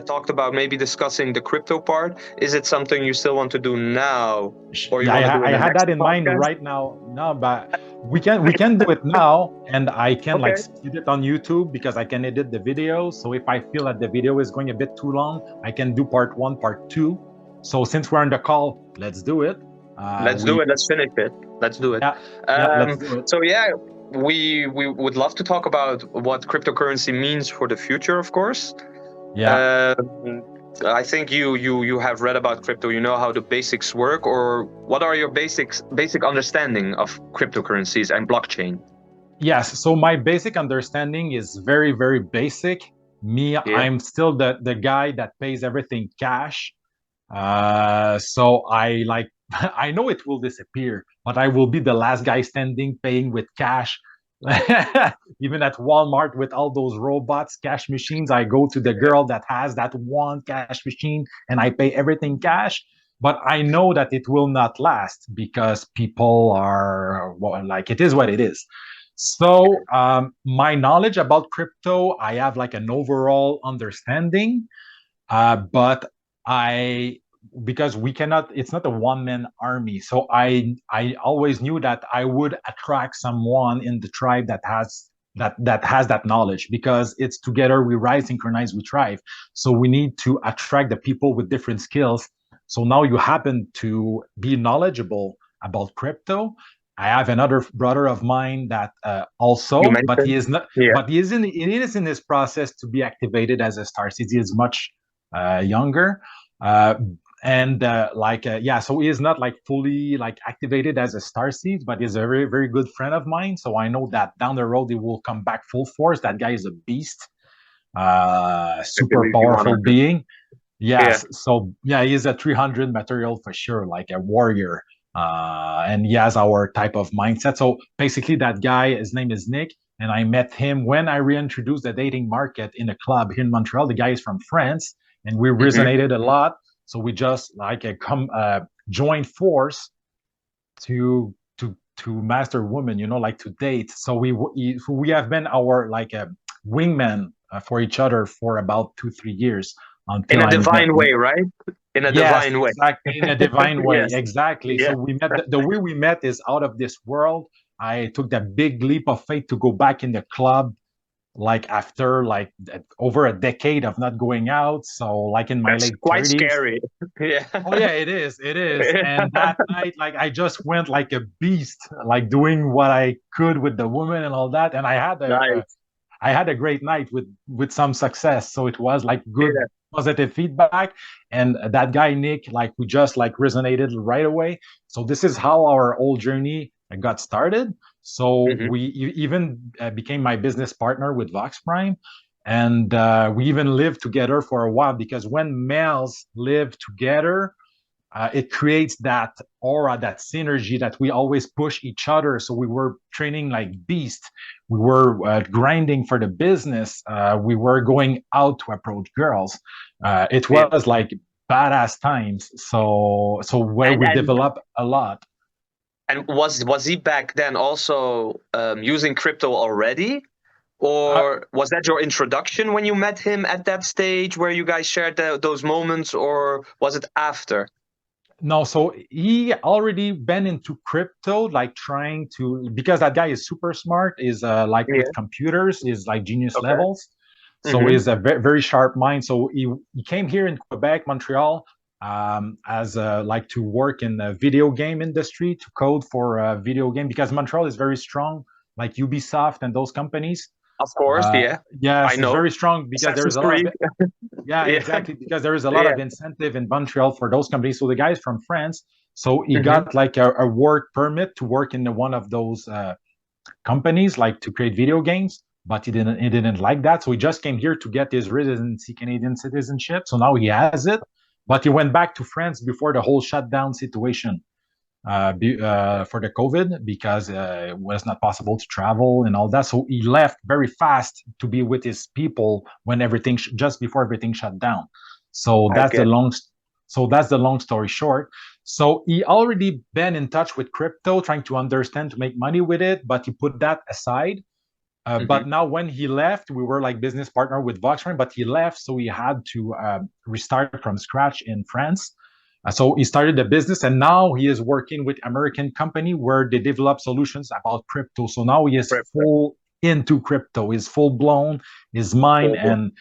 talked about maybe discussing the crypto part. Is it something you still want to do now, or you Yeah, want to do in I the had next that in mind podcast? right now. No, but we can do it now, and I can like Okay. split it on YouTube because I can edit the video. So if I feel that the video is going a bit too long, I can do part one, part two. So since we're on the call, let's do it. Let's do We it. Let's finish it. Let's do it. Yeah, yeah, let's do it. So yeah, we would love to talk about what cryptocurrency means for the future, of course. Yeah. Um, I think you have read about crypto. You know how the basics work, or what are your basic understanding of cryptocurrencies and blockchain? Yes, so my basic understanding is very, very basic. Me, Yeah. I'm still the guy that pays everything cash. So I like I know it will disappear, but I will be the last guy standing paying with cash. Even at Walmart with all those robots, cash machines, I go to the girl that has that one cash machine and I pay everything cash. But I know that it will not last because people are well, like it is what it is. So my knowledge about crypto, I have like an overall understanding, but I because we cannot, it's not a one-man army. So I always knew that I would attract someone in the tribe that has that knowledge, because it's together we rise, synchronize, we thrive. So we need to attract the people with different skills. So now you happen to be knowledgeable about crypto. I have another brother of mine that You also, but he mentioned. is not, Yeah. but he is in this process to be activated as a star seed. He is much younger. Uh, and yeah, so he is not like fully like activated as a star seed, but he's a very, very good friend of mine. So I know that down the road he will come back full force. That guy is a beast, I super believe you powerful 100. being. Yeah. Yes, so yeah, he's a 300 material for sure, like a warrior. And he has our type of mindset. So basically, that guy, his name is Nick, and I met him when I reintroduced the dating market in a club here in Montreal. The guy is from France, and we Hmm. resonated a lot. So we just like joined force to master women, like to date. So we have been our like a wingman for each other for about 2 3 years In until a I met divine Nick. way, right? In a Yes, divine way. exactly. In a divine way. Yes. Exactly. Yeah. So we met, the way we met is out of this world. I took that big leap of faith to go back in the club, like after like over a decade of not going out. So like in my That's late quite 30s. scary. Yeah. Oh yeah, it is. It is. And that night, like I just went like a beast, like doing what I could with the woman and all that. And Nice. I had a great night with some success. So it was like good Yeah. positive feedback. And that guy Nick, like we just like resonated right away. So this is how our whole journey got started. So Hmm. we even became my business partner with Vox Prime. And we even lived together for a while, because when males live together, it creates that aura, that synergy that we always push each other. So we were training like beasts. We were grinding for the business. We were going out to approach girls. It Yeah. was like badass times. So where And we and developed a lot. and was he back then also using crypto already? Uh, Or was that your introduction when you met him at that stage where you guys shared those moments, or was it after? No, so he already been into crypto, like trying to, because that guy is super smart, is like with Yeah. computers, is like genius Okay. levels. So Hmm. is a very sharp mind. So he came here in Quebec, Montreal, as like to work in the video game industry, to code for a video game, because Montreal is very strong, like Ubisoft and those companies. Of course, yeah. I Yes, it's know. very strong because there is Assassin's a lot of, Creed. yeah, Yeah. exactly. Because there is a lot Yeah. of incentive in Montreal for those companies. So the guy is from France. So he Hmm. got like a work permit to work in one of those companies, like to create video games. But he didn't like that. So he just came here to get his residency, Canadian citizenship. So now he has it. But he went back to France before the whole shutdown situation for the COVID, because it was not possible to travel and all that. So he left very fast to be with his people when just before everything shut down. So I that's the get. long, so that's the long story short. So he already been in touch with crypto, trying to understand to make money with it, but he put that aside. Hmm. But now when he left, we were like business partner with Volkswagen, but he left, so we had to restart from scratch in France. So he started the business, and now he is working with American company where they develop solutions about crypto. So now he is Crypto. full into crypto. He's full blown, his mind, Full blown. and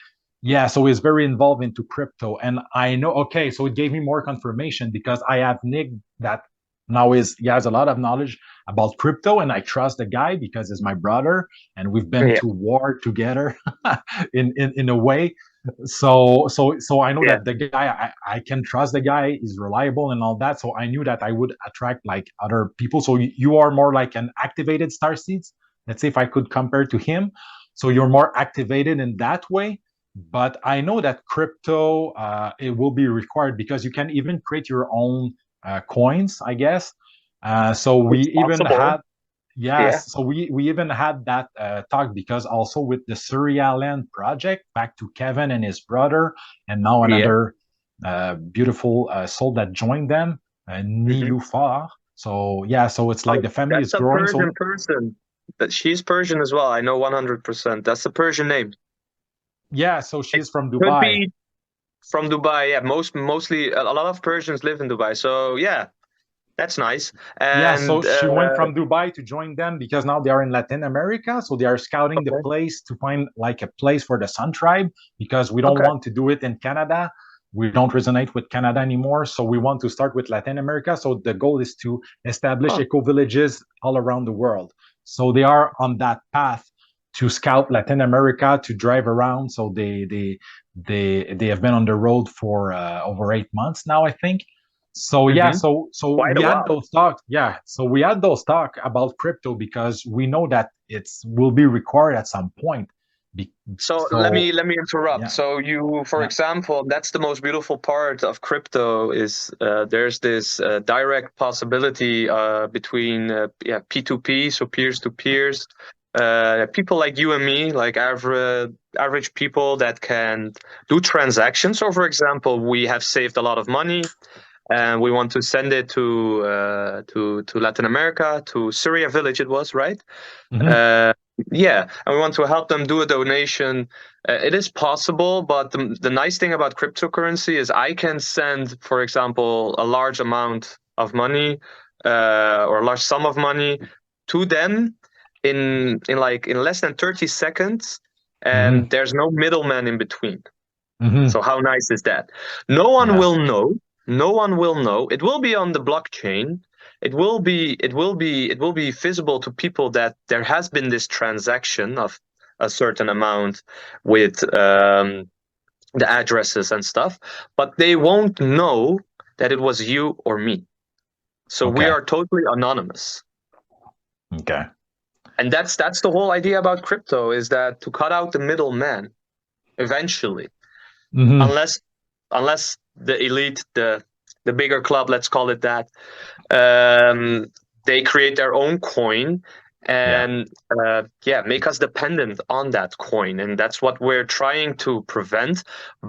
yeah, so he's very involved into crypto. And I know, okay, so it gave me more confirmation because I have Nick that now he has a lot of knowledge about crypto, and I trust the guy because he's my brother, and we've been Yeah. to war together in a way. So I know Yeah. that the guy I can trust the guy is reliable and all that. So I knew that I would attract like other people. So you are more like an activated star seeds. Let's say if I could compare to him. So you're more activated in that way. But I know that crypto it will be required because you can even create your own coins, I guess. So we It's even possible. had Yeah. Yes, so we even had that talk because also with the Surya Land project, back to Kevin and his brother, and now Yeah. another beautiful soul that joined them, Hmm. Nilufar. So yeah, so it's like Oh, the family that's is a growing. Persian So person. That she's Persian as well. I know 100%. That's a Persian name. yeah, so It she's from could Dubai. be from Dubai. Yeah, mostly a lot of Persians live in Dubai. So yeah, that's nice. Yeah, so And she went from Dubai to join them because now they are in Latin America. So they are scouting the okay, place to find like a place for the Sun Tribe because we don't okay. want to do it in Canada. We don't resonate with Canada anymore. So we want to start with Latin America. So the goal is to establish Oh, eco villages all around the world. So they are on that path to scout Latin America to drive around. So they have been on the road for over 8 months now, I think. So yeah, hmm. so Quite a we had while. those talks. Yeah, so we had those talk about crypto because we know that it's will be required at some point. Be, So so let me interrupt. yeah, So you, for yeah. example, that's the most beautiful part of crypto is there's this direct possibility between yeah P2P, so peers to peers, people like you and me, like average people that can do transactions. So for example, we have saved a lot of money and we want to send it to Latin America, to Syria Village. It was right. Hmm. Uh, yeah, and we want to help them do a donation. It is possible, but the nice thing about cryptocurrency is I can send, for example, a large amount of money or a large sum of money to them in less than 30 seconds, Hmm. and there's no middleman in between. So Hmm. how nice is that? No one Yeah. will know. No one will know. It will be on the blockchain. It will be visible to people that there has been this transaction of a certain amount with the addresses and stuff, but they won't know that it was you or me. So we Okay. are totally anonymous. Okay. And that's the whole idea about crypto is that to cut out the middleman eventually. Hmm. unless unless the elite, the bigger club, let's call it that, um, they create their own coin Yeah. and yeah, make us dependent on that coin, and that's what we're trying to prevent.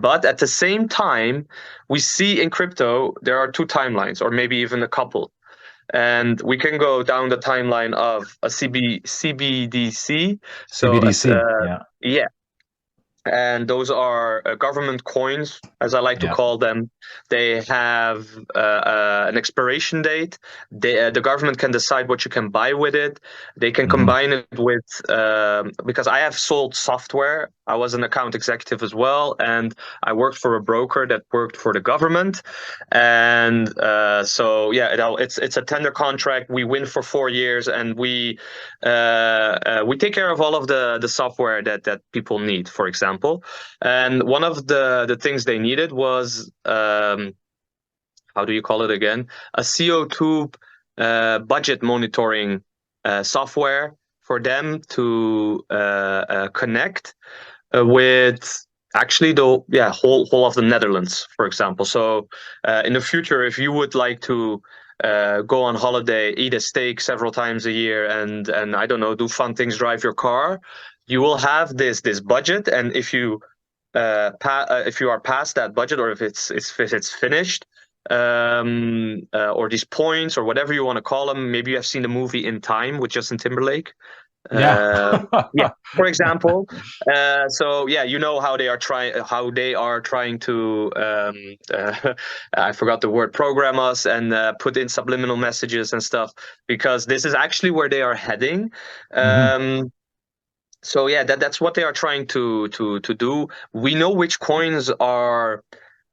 But at the same time, we see in crypto there are two timelines, or maybe even a couple. And we can go down the timeline of a CBDC. So, CBDC. Yeah. yeah, and those are government coins, as I like to Yeah. call them. They have an expiration date. The government can decide what you can buy with it. They can Hmm. combine it with because I have sold software. I was an account executive as well, and I worked for a broker that worked for the government. And so yeah, it's a tender contract. We win for 4 years, and we take care of all of the software that people need, for example. And one of the things they needed was how do you call it again? A CO2 budget monitoring software for them to connect with actually the whole of the Netherlands, for example. So in the future, if you would like to go on holiday, eat a steak several times a year, and I don't know, do fun things, drive your car, you will have this budget, and if you are past that budget, or if it's finished, or these points or whatever you want to call them. Maybe you have seen the movie In Time with Justin Timberlake. Yeah. Uh, yeah, for example, so yeah, you know how they are trying to I forgot the word, program us and put in subliminal messages and stuff, because this is actually where they are heading. Hmm. Um, so yeah, that's what they are trying to do. We know which coins are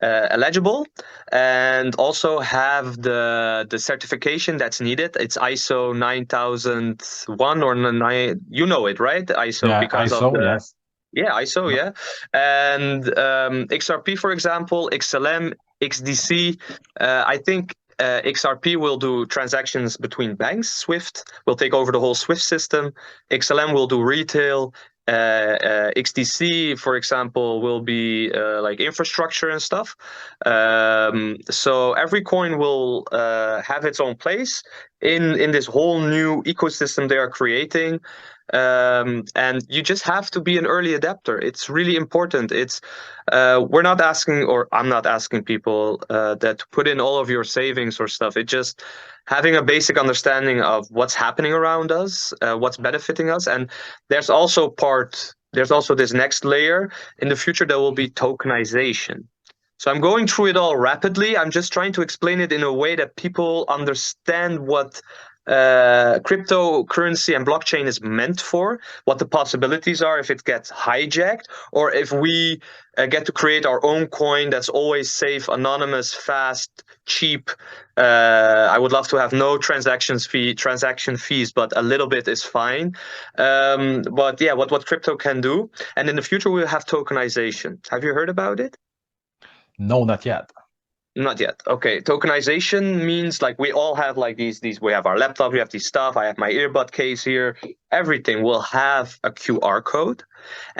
eligible, and also have the certification that's needed. It's ISO 9001 or nine. You know it, right? The ISO, Yeah, because of ISO, the, yes. yeah, ISO, Yep. yeah. And XRP, for example, XLM, XDC. I think XRP will do transactions between banks. Swift will take over the whole Swift system. XLM will do retail. XDC, for example, will be like infrastructure and stuff. So every coin will have its own place in this whole new ecosystem they are creating. And you just have to be an early adapter. It's really important. It's we're not asking, or I'm not asking people that to put in all of your savings or stuff. It just having a basic understanding of what's happening around us, what's benefiting us, and there's also this next layer in the future that will be tokenization. So I'm going through it all rapidly. I'm just trying to explain it in a way that people understand what cryptocurrency and blockchain is meant for, what the possibilities are if it gets hijacked, or if we get to create our own coin that's always safe, anonymous, fast, cheap. I would love to have no transaction fees, but a little bit is fine. But yeah, what crypto can do, and in the future we'll have tokenization. Have you heard about it? No, not yet. Not yet. Okay. Tokenization means like we all have like these we have our laptop, we have these stuff. I have my earbud case here. Everything will have a QR code.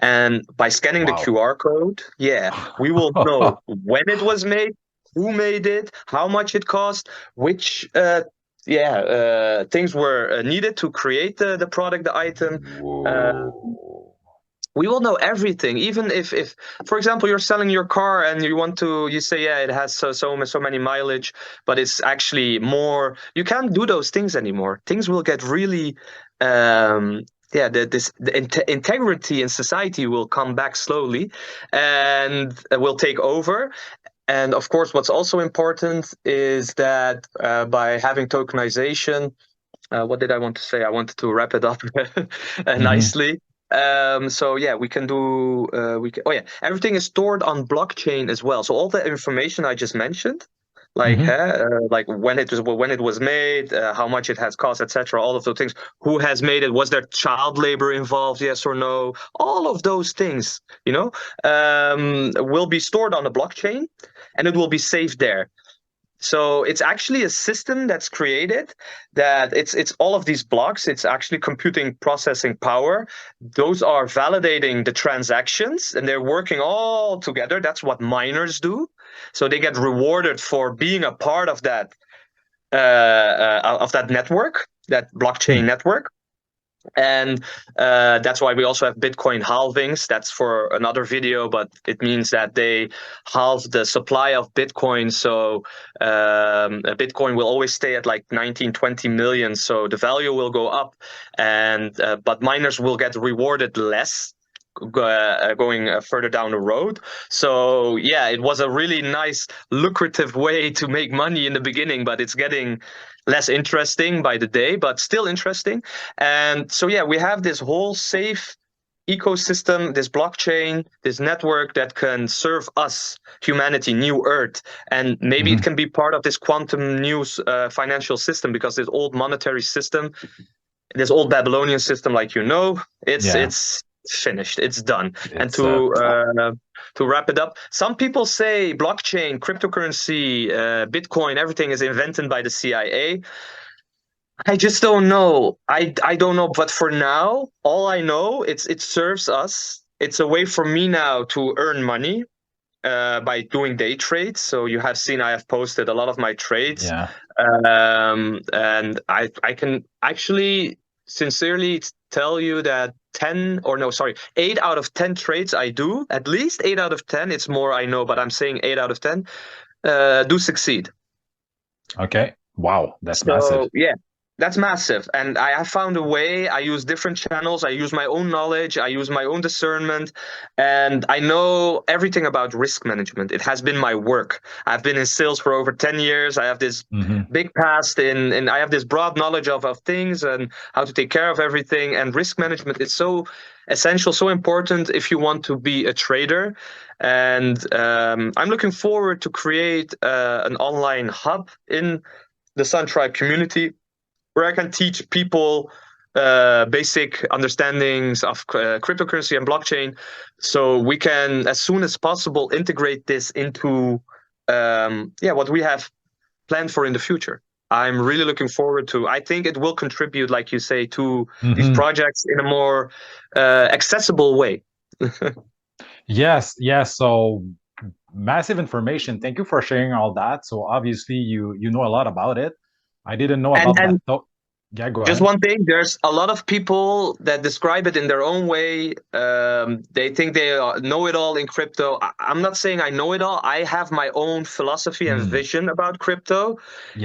And by scanning the Wow. QR code, yeah, we will know when it was made, who made it, how much it cost, which things were needed to create the product, the item. Uh, Whoa. we will know everything, even if for example you're selling your car and you say, yeah, it has so many mileage, but it's actually more. You can't do those things anymore. Things will get really yeah, the integrity in society will come back slowly, and will take over. And of course, what's also important is that by having tokenization, what did I want to say? I wanted to wrap it up Hmm. nicely. So yeah, we can do oh yeah, everything is stored on blockchain as well. So all the information I just mentioned, Hmm. like when it was made, how much it has cost, etc. All of those things. Who has made it? Was there child labor involved? Yes or no? All of those things, will be stored on the blockchain, and it will be saved there. So it's actually a system that's created, that it's all of these blocks. It's actually computing processing power. Those are validating the transactions, and they're working all together. That's what miners do. So they get rewarded for being a part of that network, that blockchain network. And that's why we also have Bitcoin halvings. That's for another video, but it means that they halve the supply of Bitcoin. So a Bitcoin will always stay at like 19, 20 million. So the value will go up, and but miners will get rewarded less going further down the road. So yeah, it was a really nice, lucrative way to make money in the beginning, but it's getting less interesting by the day, but still interesting. And so yeah, we have this whole safe ecosystem, this blockchain, this network that can serve us, humanity, new Earth, and maybe it Hmm. can be part of this quantum new financial system, because this old monetary system, this old Babylonian system, like Yeah, it's finished, it's done. And it's uh, to wrap it up, some people say blockchain, cryptocurrency, Bitcoin, everything is invented by the CIA. I just don't know. I don't know. But for now, all I know, it serves us. It's a way for me now to earn money by doing day trades. So you have seen I have posted a lot of my trades, yeah. and I can actually sincerely tell you that 10, or no, sorry, 8 out of 10 trades I do, at least 8 out of 10. It's more I know, but I'm saying 8 out of 10 do succeed. Okay. Wow, that's massive. So yeah. That's massive. And I have found a way. I use different channels. I use my own knowledge. I use my own discernment. And I know everything about risk management. It has been my work. I've been in sales for over 10 years. I have this Hmm. big past and I have this broad knowledge of things and how to take care of everything. And risk management is so essential, so important if you want to be a trader. And I'm looking forward to create an online hub in the Sun Tribe community where I can teach people basic understandings of cryptocurrency and blockchain, so we can, as soon as possible, integrate this into what we have planned for in the future. I'm really looking forward to. I think it will contribute, like you say, to these Hmm. projects in a more accessible way. Yes, yes. So massive information. Thank you for sharing all that. So obviously you know a lot about it. I didn't know And about that. and Yeah, go just ahead. one thing, there's a lot of people that describe it in their own way. They think they know it all in crypto. I'm not saying I know it all. I have my own philosophy and Mm, vision about crypto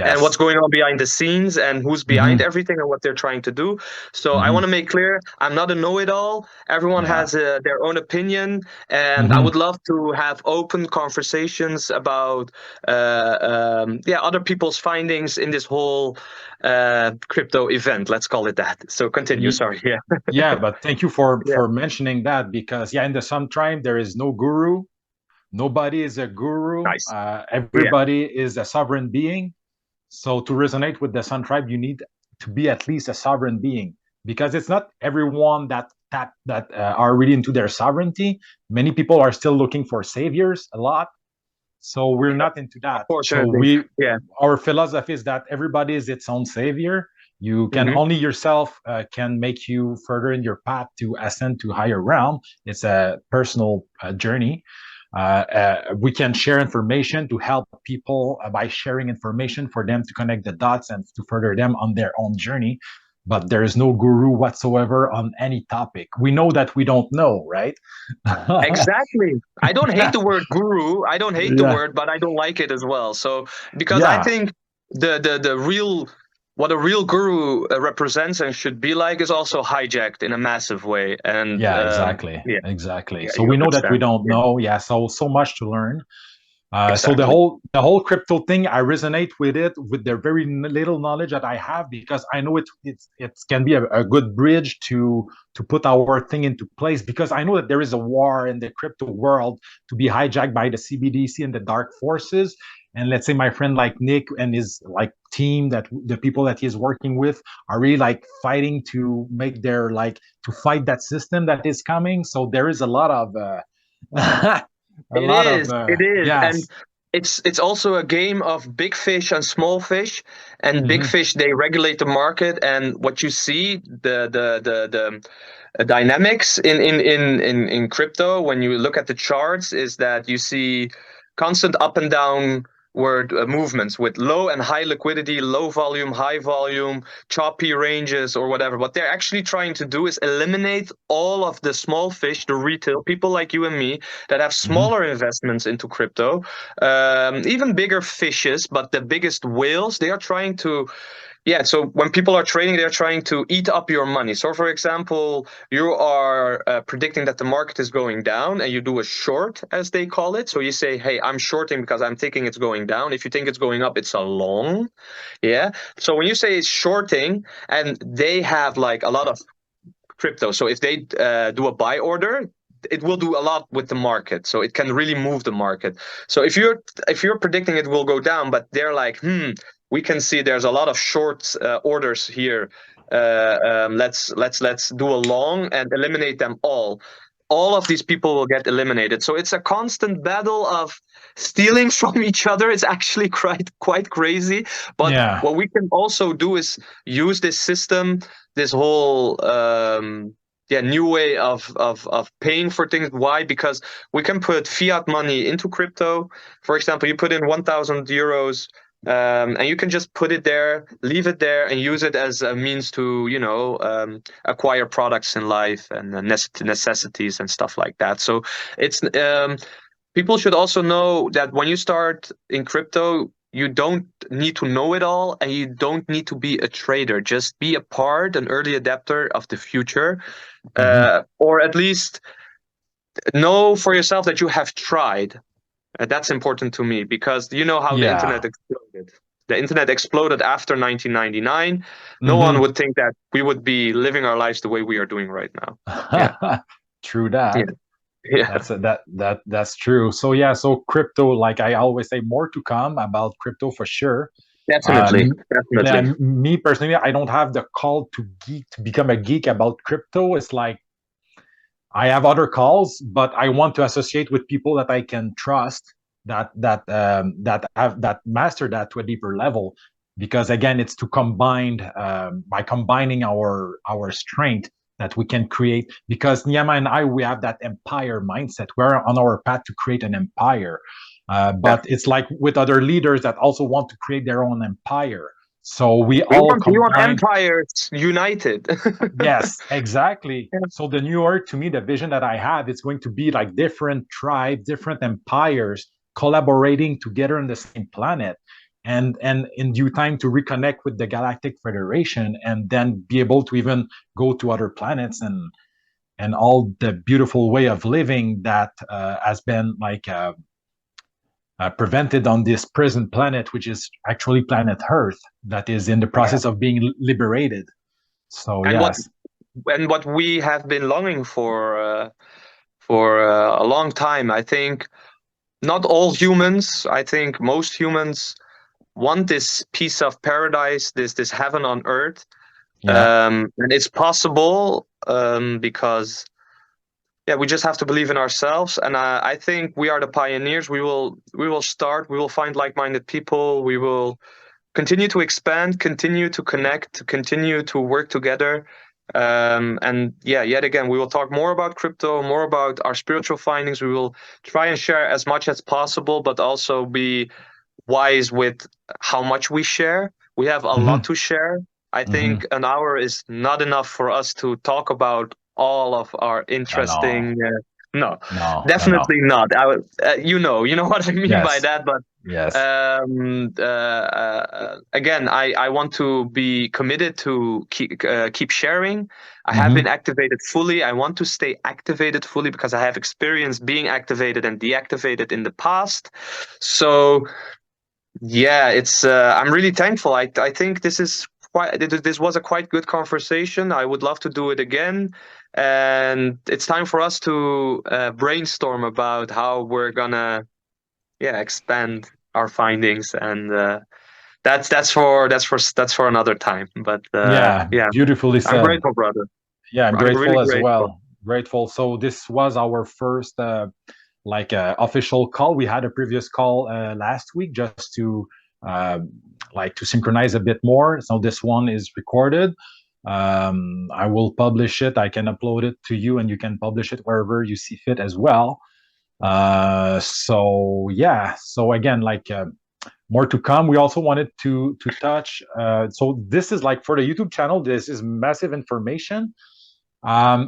and what's yes. going on behind the scenes and who's behind Hmm. everything and what they're trying to do. So I want Hmm. to make clear I'm not a know it all. Everyone Yeah. has their own opinion, and I would Hmm. love to have open conversations about other people's findings in this whole crypto event. Let's call it that. So continue. Sorry. Yeah. Yeah, but thank you for Yeah. mentioning that because yeah, in the Sun Tribe there is no guru. Nobody is a guru. Nice. Yeah. Everybody is a sovereign being. So to resonate with the Sun Tribe, you need to be at least a sovereign being because it's not everyone that are really into their sovereignty. Many people are still looking for saviors a lot. So we're not into that. So Unfortunately. we Yeah. our philosophy is that everybody is its own savior. You can Hmm. only yourself can make you further in your path to ascend to higher realm. It's a personal journey. We can share information to help people by sharing information for them to connect the dots and to further them on their own journey. But there is no guru whatsoever on any topic. We know that we don't know, right? Exactly. I don't hate the word guru. I don't hate the Yeah, word, but I don't like it as well. So because I yeah, think the real what a real guru represents and should be like is also hijacked in a massive way. And yeah, exactly, yeah, exactly. yeah, So you we know that we understand. don't Yeah, know. Yeah, so much to learn. So exactly. the whole crypto thing, I resonate with it with the very little knowledge that I have because I know it can be a good bridge to put our thing into place because I know that there is a war in the crypto world to be hijacked by the CBDC and the dark forces. And let's say my friend like Nick and his like team that the people that he's working with are really like fighting to make their like to fight that system that is coming. So there is a lot of a It lot of is. It is. And yes. it's also a game of big fish and small fish. And big Hmm. fish, they regulate the market. And what you see, the dynamics in crypto when you look at the charts is that you see constant up and down word movements with low and high liquidity, low volume, high volume, choppy ranges or whatever. What they're actually trying to do is eliminate all of the small fish, the retail people like you and me that have Hmm. smaller investments into crypto, even bigger fishes, but the biggest whales, they are trying to so when people are trading, they're trying to eat up your money. So, for example, you are predicting that the market is going down and you do a short, as they call it. So you say, hey, I'm shorting because I'm thinking it's going down. If you think it's going up, it's a long. Yeah. So when you say it's shorting and they have like a lot of crypto. So if they do a buy order, it will do a lot with the market. So it can really move the market. So if you're predicting it will go down, but they're like, we can see there's a lot of short orders here. Let's do a long and eliminate them all. All of these people will get eliminated. So it's a constant battle of stealing from each other. It's actually quite crazy. But Yeah. what we can also do is use this system, this whole new way of paying for things. Why? Because we can put fiat money into crypto. For example, you put in 1,000 euros. And you can just put it there, leave it there, and use it as a means to, acquire products in life and necessities and stuff like that. So it's people should also know that when you start in crypto, you don't need to know it all, and you don't need to be a trader. Just be a part, an early adapter of the future, Hmm. or at least know for yourself that you have tried. That's important to me because you know how the Yeah. internet exploded. The internet exploded after 1999. No one Hmm. would think that we would be living our lives the way we are doing right now. Yeah, True yeah, that. yeah. That's true. So yeah, so crypto, like I always say, more to come about crypto for sure. Definitely, Um, definitely. Me personally, I don't have the call to geek to become a geek about crypto. It's like I have other calls, but I want to associate with people that I can trust that master that to a deeper level. Because again, it's to combine by combining our strength that we can create. Because Niyama and I, we have that empire mindset. We're on our path to create an empire, Yeah. but it's like with other leaders that also want to create their own empire. So we We all want combine. empires united. Yes, exactly. Yeah. So the New Earth, to me, the vision that I have, it's going to be like different tribes, different empires collaborating together on the same planet, and in due time to reconnect with the Galactic Federation, and then be able to even go to other planets and all the beautiful way of living that has been like prevented on this present planet, which is actually planet Earth, that is in the Yeah. process of being liberated. So And yes. what we have been longing for a long time. I think not all humans. I think most humans want this piece of paradise, this heaven on earth, Yeah. and it's possible because yeah, we just have to believe in ourselves. And I think we are the pioneers. We will start. We will find like-minded people. We will continue to expand, continue to connect, continue to work together. And yeah, yet again, we will talk more about crypto, more about our spiritual findings. We will try and share as much as possible, but also be wise with how much we share. We have a lot Hmm. to share. I Hmm. think an hour is not enough for us to talk about all of our No, interesting. No, no, no, no. definitely not. You know what I mean by Yes, that. But yes. again, I want to be committed to keep sharing. I have been Hmm. activated fully. I want to stay activated fully because I have experience being activated and deactivated in the past. So yeah, it's I'm really thankful. I think this was a quite good conversation. I would love to do it again, and it's time for us to brainstorm about how we're gonna expand our findings, and that's for another time. But Yeah, yeah, beautifully I'm said. grateful, brother. Yeah, I'm I'm really grateful as grateful. well. Grateful. So this was our first official call. We had a previous call last week just to uh, like to synchronize a bit more. So this one is recorded. I will publish it. I can upload it to you, and you can publish it wherever you see fit as well. So yeah. So again, more to come. We also wanted to touch. So this is like for the YouTube channel. This is massive information.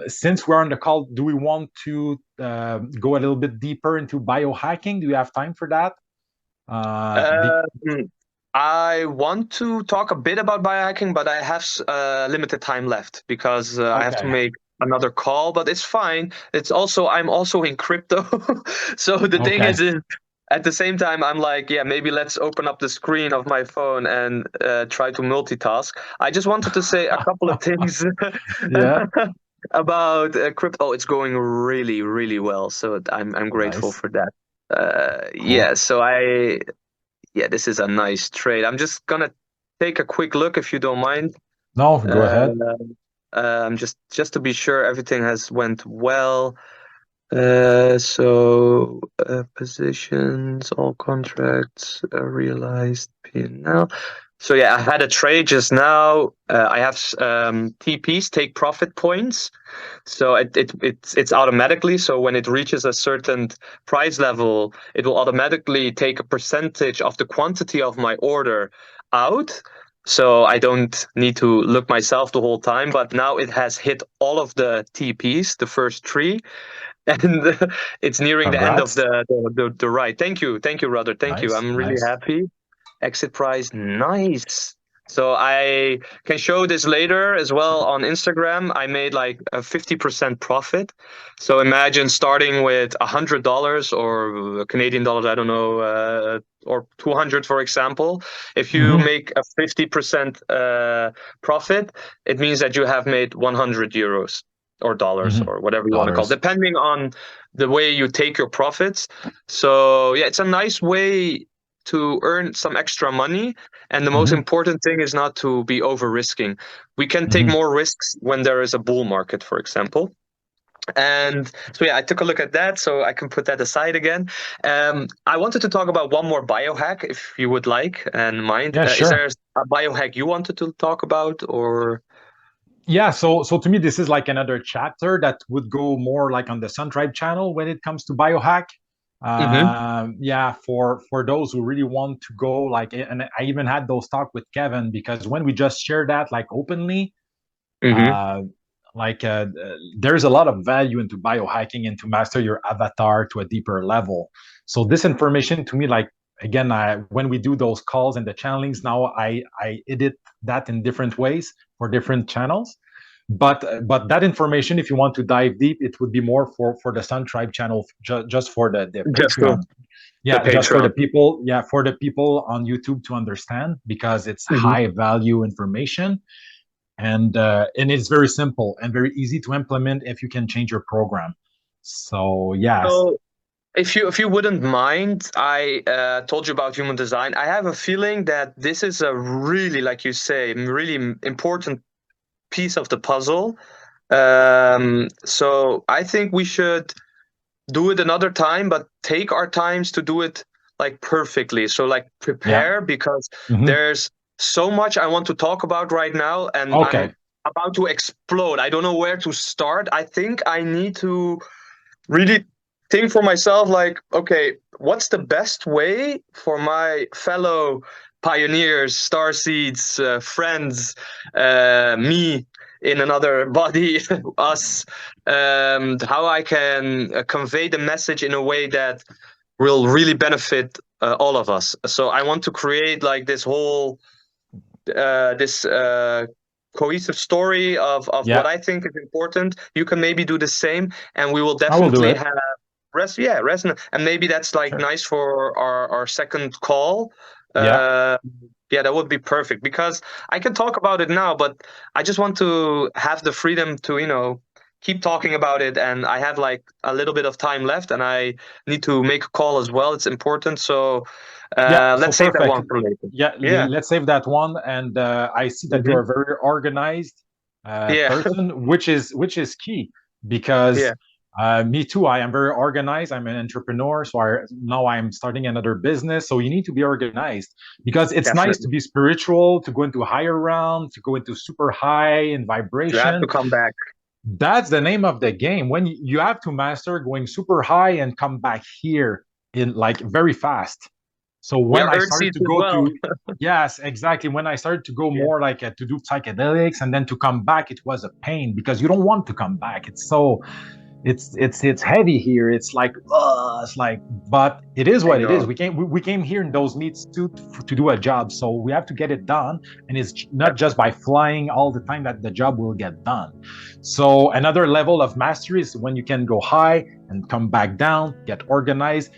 Since we're on the call, do we want to go a little bit deeper into biohacking? Do you have time for that? Be Um, I want to talk a bit about biohacking, but I have limited time left because I have to okay. make another call. But it's fine. I'm also in crypto, so the thing Okay. is at the same time I'm like, yeah, maybe let's open up the screen of my phone and try to multitask. I just wanted to say a couple of things Yeah. about crypto. It's going really, really well, so I'm grateful Nice. for that. Cool. Yeah, so yeah, this is a nice trade. I'm just gonna take a quick look if you don't mind. No, go Uh, ahead. just to be sure everything has went well. Positions, all contracts realized P&L. So yeah, I had a trade just now. I have TPs, take profit points. So it's automatically. So when it reaches a certain price level, it will automatically take a percentage of the quantity of my order out. So I don't need to look myself the whole time. But now it has hit all of the TPs, the first three, and it's nearing the end of Congrats. the ride. Thank you, brother. Thank you. Nice. I'm really Nice. happy. Exit price, nice. So I can show this later as well on Instagram. I made like a 50% profit. So imagine starting with $100 or Canadian dollars, I don't know, or 200, for example. If you Hmm. make a 50% profit, it means that you have made 100 euros or dollars Hmm. or whatever you want to call it, Dollars. depending on the way you take your profits. So yeah, it's a nice way to earn some extra money. And the most Hmm. important thing is not to be over risking. We can take Hmm. more risks when there is a bull market, for example. And so, yeah, I took a look at that, so I can put that aside again. I wanted to talk about one more biohack, if you would like and mind. Yeah, Is sure. there a biohack you wanted to talk about, or? Yeah, so to me, this is like another chapter that would go more like on the Sun Tribe channel when it comes to biohack. Mm-hmm. Yeah, for those who really want to go like, and I even had those talk with Kevin because when we just share that like openly, Mm-hmm. uh, like there's a lot of value into biohacking and to master your avatar to a deeper level. So this information to me, like again, when we do those calls and the channelings, now I edit that in different ways for different channels. But that information, if you want to dive deep, it would be more for the Sun Tribe channel, just for the Just for Patreon. the Yeah, just for the Patreon. people. Yeah, for the people on YouTube to understand because it's Mm-hmm. high value information and it's very simple and very easy to implement if you can change your program. So yes, So, if you wouldn't mind, I told you about human design. I have a feeling that this is a really, like you say, really important piece of the puzzle. So I think we should do it another time, but take our times to do it like perfectly. So like yeah, prepare because hmm, there's so much I want to talk about right now, and I'm okay, about to explode. I don't know where to start. I think I need to really think for myself like, okay, what's the best way for my fellow pioneers, starseeds, friends, me in another body, us, how I can convey the message in a way that will really benefit all of us. So I want to create like this cohesive story of what yeah, I think is important. You can maybe do the same, and we will I will do definitely it. have resonate. And maybe that's like Sure. nice for our second call. Yeah, Uh, yeah, that would be perfect because I can talk about it now, but I just want to have the freedom to, keep talking about it. And I have like a little bit of time left, and I need to make a call as well. It's important. So yeah. So let's save that perfect. one for later. Yeah, Yeah. let's save that one. And I see that Hmm. you're a very organized Yeah. person, which is key because Yeah. me too. I am very organized. I'm an entrepreneur, so now I'm starting another business. So you need to be organized because it's nice to Definitely. be spiritual, to go into higher realm, to go into super high in You have to vibration. come back. That's the name of the game. When you have to master going super high and come back here in like very fast. So We when are I earth started seeds to as go well. to, yes, exactly. When I started to go Yeah. more like to do psychedelics and then to come back, it was a pain because you don't want to come back. It's heavy here. It's like, but it is I what it is. know. We came here in those meat suit to do a job, so we have to get it done. And it's not just by flying all the time that the job will get done. So another level of mastery is when you can go high and come back down, get organized,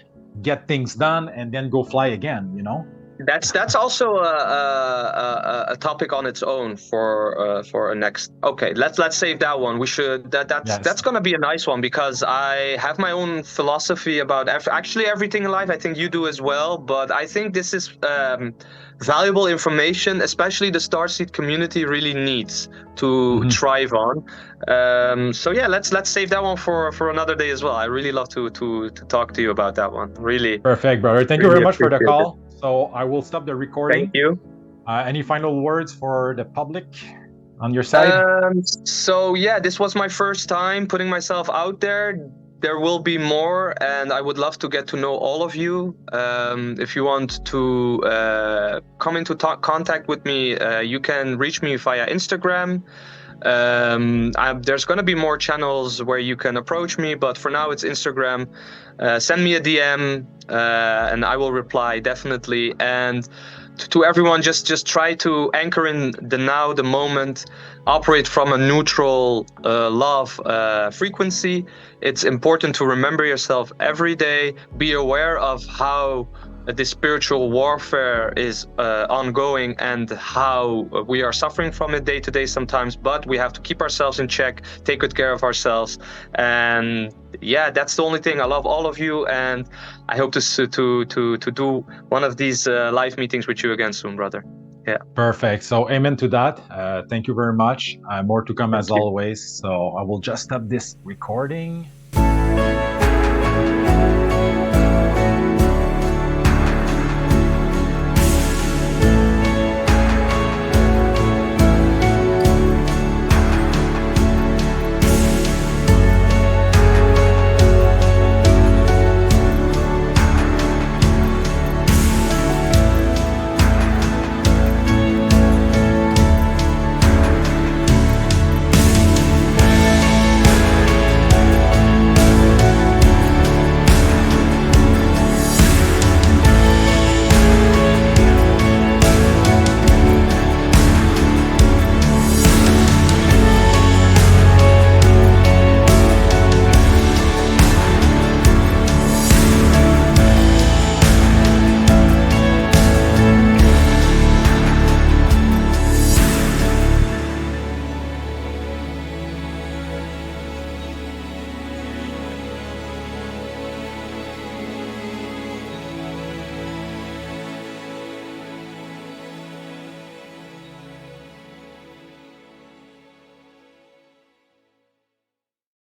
get things done, and then go fly again. You know? That's also a topic on its own for a next. Okay, let's save that one. We should that's Yes. gonna be a nice one because I have my own philosophy about actually everything in life. I think you do as well, but I think this is valuable information, especially the Starseed community really needs to Mhm. thrive on. So yeah, let's save that one for another day as well. I really love to talk to you about that one. Really, Perfect, brother. Thank you very really much for the appreciate it. call. So I will stop the Thank recording. you. Any final words for the public on your side? So yeah, this was my first time putting myself out there. There will be more, and I would love to get to know all of you. If you want to come into contact with me, you can reach me via Instagram. There's going to be more channels where you can approach me, but for now it's Instagram. Send me a DM, and I will reply definitely. And to everyone, just try to anchor in the now, the moment, operate from a neutral love frequency. It's important to remember yourself every day, be aware of how this spiritual warfare is ongoing and how we are suffering from it day to day sometimes, but we have to keep ourselves in check, take good care of ourselves. And yeah, that's the only thing. I love all of you, and I hope to do one of these live meetings with you again soon, brother. Yeah. Perfect. So, amen to that. Thank you very much. More to come as Thank you. always. So, I will just stop this recording.